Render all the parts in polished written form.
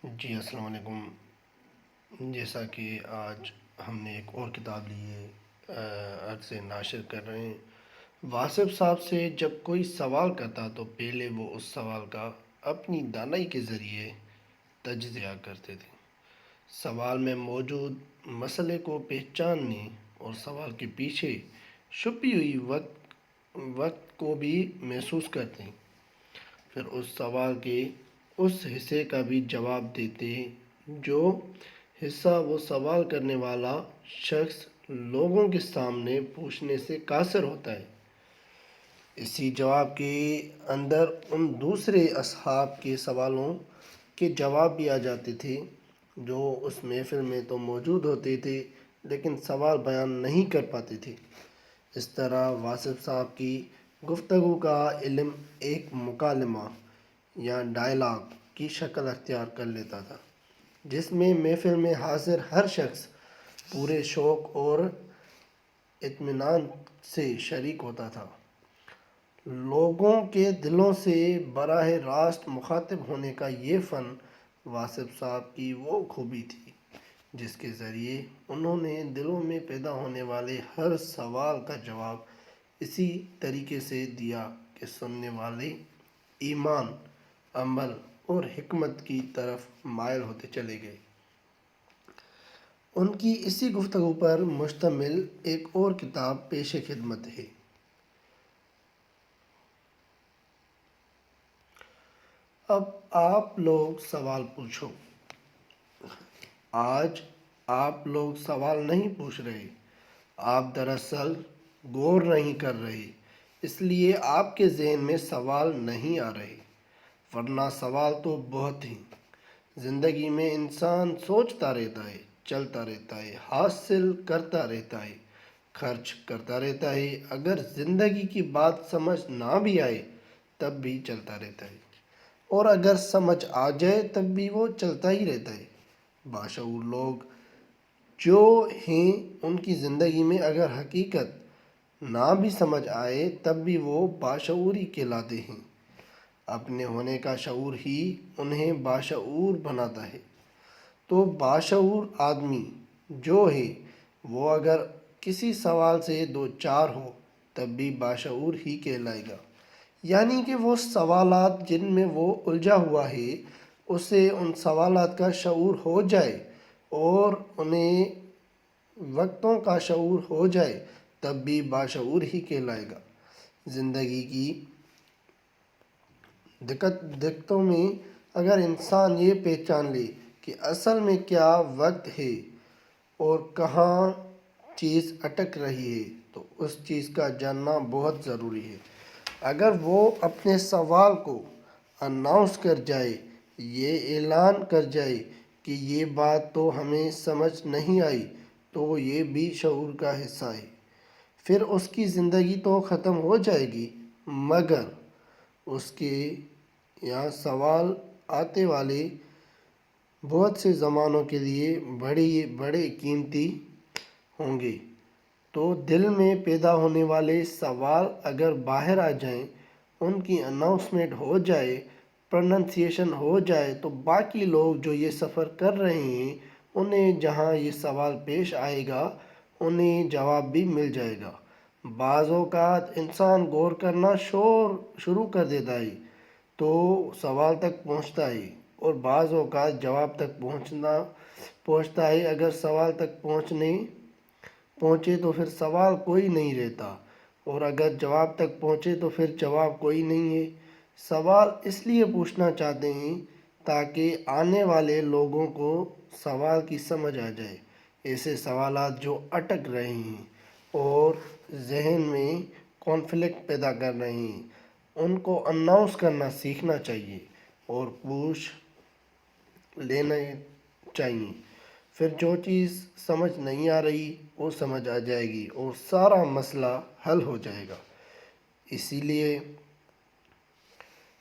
جی السلام علیکم۔ جیسا کہ آج ہم نے ایک اور کتاب لی ہے، عرض ناشر کر رہے ہیں۔ واصف صاحب سے جب کوئی سوال کرتا تو پہلے وہ اس سوال کا اپنی دانائی کے ذریعے تجزیہ کرتے تھے، سوال میں موجود مسئلے کو پہچاننے اور سوال کے پیچھے چھپی ہوئی وقت کو بھی محسوس کرتے ہیں، پھر اس سوال کے اس حصے کا بھی جواب دیتے ہیں جو حصہ وہ سوال کرنے والا شخص لوگوں کے سامنے پوچھنے سے قاصر ہوتا ہے۔ اسی جواب کے اندر ان دوسرے اصحاب کے سوالوں کے جواب بھی آ جاتے تھے جو اس محفل میں تو موجود ہوتے تھے لیکن سوال بیان نہیں کر پاتے تھے۔ اس طرح واصف صاحب کی گفتگو کا علم ایک مکالمہ یا ڈائلاگ کی شکل اختیار کر لیتا تھا، جس میں محفل میں حاضر ہر شخص پورے شوق اور اطمینان سے شریک ہوتا تھا۔ لوگوں کے دلوں سے براہ راست مخاطب ہونے کا یہ فن واصف صاحب کی وہ خوبی تھی جس کے ذریعے انہوں نے دلوں میں پیدا ہونے والے ہر سوال کا جواب اسی طریقے سے دیا کہ سننے والے ایمان، عمل اور حکمت کی طرف مائل ہوتے چلے گئے۔ ان کی اسی گفتگو پر مشتمل ایک اور کتاب پیش خدمت ہے۔ اب آپ لوگ سوال پوچھو۔ آج آپ لوگ سوال نہیں پوچھ رہے، آپ دراصل غور نہیں کر رہے، اس لیے آپ کے ذہن میں سوال نہیں آ رہے، ورنہ سوال تو بہت ہیں۔ زندگی میں انسان سوچتا رہتا ہے، چلتا رہتا ہے، حاصل کرتا رہتا ہے، خرچ کرتا رہتا ہے، اگر زندگی کی بات سمجھ نہ بھی آئے تب بھی چلتا رہتا ہے، اور اگر سمجھ آ جائے تب بھی وہ چلتا ہی رہتا ہے۔ باشعور لوگ جو ہیں ان کی زندگی میں اگر حقیقت نہ بھی سمجھ آئے تب بھی وہ باشعوری کہلاتے ہیں۔ اپنے ہونے کا شعور ہی انہیں باشعور بناتا ہے۔ تو باشعور آدمی جو ہے وہ اگر کسی سوال سے دو چار ہو تب بھی باشعور ہی کہلائے گا، یعنی کہ وہ سوالات جن میں وہ الجھا ہوا ہے اسے ان سوالات کا شعور ہو جائے اور انہیں وقتوں کا شعور ہو جائے تب بھی باشعور ہی کہلائے گا۔ زندگی کی دقتوں میں اگر انسان یہ پہچان لے کہ اصل میں کیا وقت ہے اور کہاں چیز اٹک رہی ہے تو اس چیز کا جاننا بہت ضروری ہے۔ اگر وہ اپنے سوال کو اناؤنس کر جائے، یہ اعلان کر جائے کہ یہ بات تو ہمیں سمجھ نہیں آئی، تو یہ بھی شعور کا حصہ ہے۔ پھر اس کی زندگی تو ختم ہو جائے گی، مگر اس کے یہاں سوال آتے والے بہت سے زمانوں کے لیے بڑے قیمتی ہوں گے۔ تو دل میں پیدا ہونے والے سوال اگر باہر آ جائیں، ان کی اناؤنسمنٹ ہو جائے، پروننسیشن ہو جائے تو باقی لوگ جو یہ سفر کر رہے ہیں انہیں جہاں یہ سوال پیش آئے گا انہیں جواب بھی مل جائے گا۔ بعض اوقات انسان غور کرنا شروع کر دیتا ہے تو سوال تک پہنچتا ہے، اور بعض اوقات جواب تک پہنچتا ہے۔ اگر سوال تک پہنچے تو پھر سوال کوئی نہیں رہتا، اور اگر جواب تک پہنچے تو پھر جواب کوئی نہیں ہے۔ سوال اس لیے پوچھنا چاہتے ہیں تاکہ آنے والے لوگوں کو سوال کی سمجھ آ جائے۔ ایسے سوالات جو اٹک رہے ہیں اور ذہن میں کانفلکٹ پیدا کر رہے ہیں ان کو اناؤنس کرنا سیکھنا چاہیے اور پوچھ لینا چاہیے۔ پھر جو چیز سمجھ نہیں آ رہی وہ سمجھ آ جائے گی اور سارا مسئلہ حل ہو جائے گا۔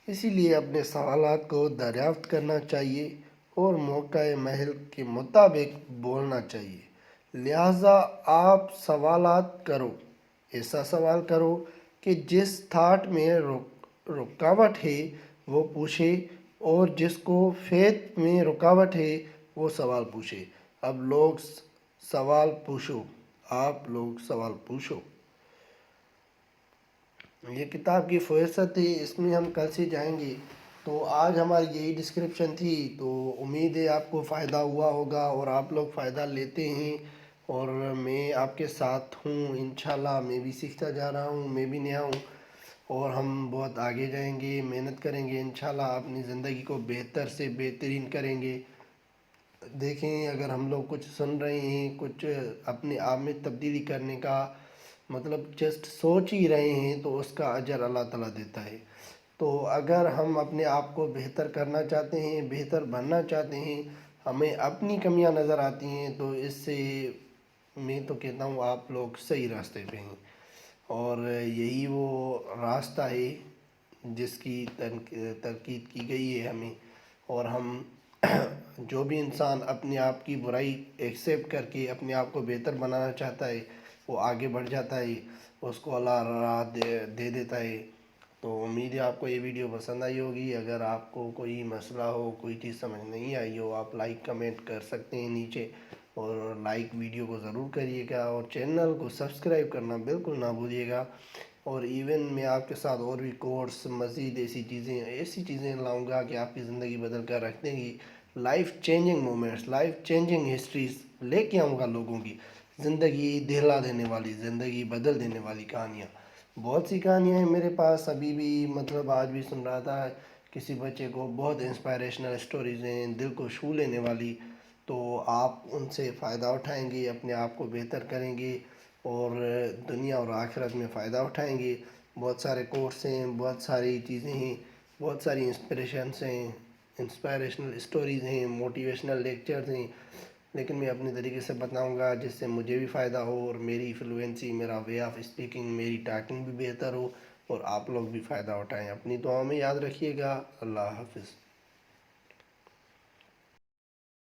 اسی لیے اپنے سوالات کو دریافت کرنا چاہیے اور موقع محل کے مطابق بولنا چاہیے۔ لہٰذا آپ سوالات کرو، ایسا سوال کرو کہ جس تھاٹ میں رکاوٹ ہے وہ پوچھے اور جس کو فیت میں رکاوٹ ہے وہ سوال پوچھے۔ اب لوگ سوال پوچھو، آپ لوگ سوال پوچھو۔ یہ کتاب کی فہرست ہے، اس میں ہم کل سے جائیں گے۔ تو آج ہماری یہی ڈسکرپشن تھی، تو امید ہے آپ کو فائدہ ہوا ہوگا اور آپ لوگ فائدہ لیتے ہیں، اور میں آپ کے ساتھ ہوں انشاءاللہ۔ میں بھی سیکھتا جا رہا ہوں، میں بھی نیا ہوں، اور ہم بہت آگے جائیں گے، محنت کریں گے انشاءاللہ، اپنی زندگی کو بہتر سے بہترین کریں گے۔ دیکھیں اگر ہم لوگ کچھ سن رہے ہیں، کچھ اپنے آپ میں تبدیلی کرنے کا مطلب جسٹ سوچ ہی رہے ہیں، تو اس کا اجر اللہ تعالیٰ دیتا ہے۔ تو اگر ہم اپنے آپ کو بہتر کرنا چاہتے ہیں، بہتر بننا چاہتے ہیں، ہمیں اپنی کمیاں نظر آتی ہیں، تو اس سے میں تو کہتا ہوں آپ لوگ صحیح راستے پہ ہیں، اور یہی وہ راستہ ہے جس کی ترکید کی گئی ہے ہمیں۔ اور ہم جو بھی انسان اپنے آپ کی برائی ایکسیپٹ کر کے اپنے آپ کو بہتر بنانا چاہتا ہے، وہ آگے بڑھ جاتا ہے، اس کو اللہ راہ دے دیتا ہے۔ تو امید ہے آپ کو یہ ویڈیو پسند آئی ہوگی۔ اگر آپ کو کوئی مسئلہ ہو، کوئی چیز سمجھ نہیں آئی ہو، آپ لائک کمنٹ کر سکتے ہیں نیچے، اور لائک ویڈیو کو ضرور کریے گا، اور چینل کو سبسکرائب کرنا بالکل نہ بھولیے گا۔ اور ایون میں آپ کے ساتھ اور بھی کورس، مزید ایسی چیزیں لاؤں گا کہ آپ کی زندگی بدل کر رکھ دیں گی۔ Life changing moments, life changing history's لے کے آؤں گا لوگوں کی، زندگی دہلا دینے والی، زندگی بدل دینے والی کہانیاں۔ بہت سی کہانیاں ہیں میرے پاس ابھی بھی، مطلب آج بھی سن رہا تھا کسی بچے کو، بہت انسپائریشنل اسٹوریز ہیں، دل کو چھو لینے والی۔ تو آپ ان سے فائدہ اٹھائیں گے، اپنے آپ کو بہتر کریں گے، اور دنیا اور آخرت میں فائدہ اٹھائیں گے۔ بہت سارے کورس ہیں، بہت ساری چیزیں ہیں، بہت ساری انسپریشنس ہیں، انسپائریشنل اسٹوریز ہیں، موٹیویشنل لیکچرز ہیں، لیکن میں اپنے طریقے سے بتاؤں گا جس سے مجھے بھی فائدہ ہو، اور میری فلوئنسی، میرا وے آف اسپیکنگ، میری ٹاکنگ بھی بہتر ہو، اور آپ لوگ بھی فائدہ اٹھائیں۔ اپنی دعاؤں میں یاد رکھیے گا۔ اللہ حافظ۔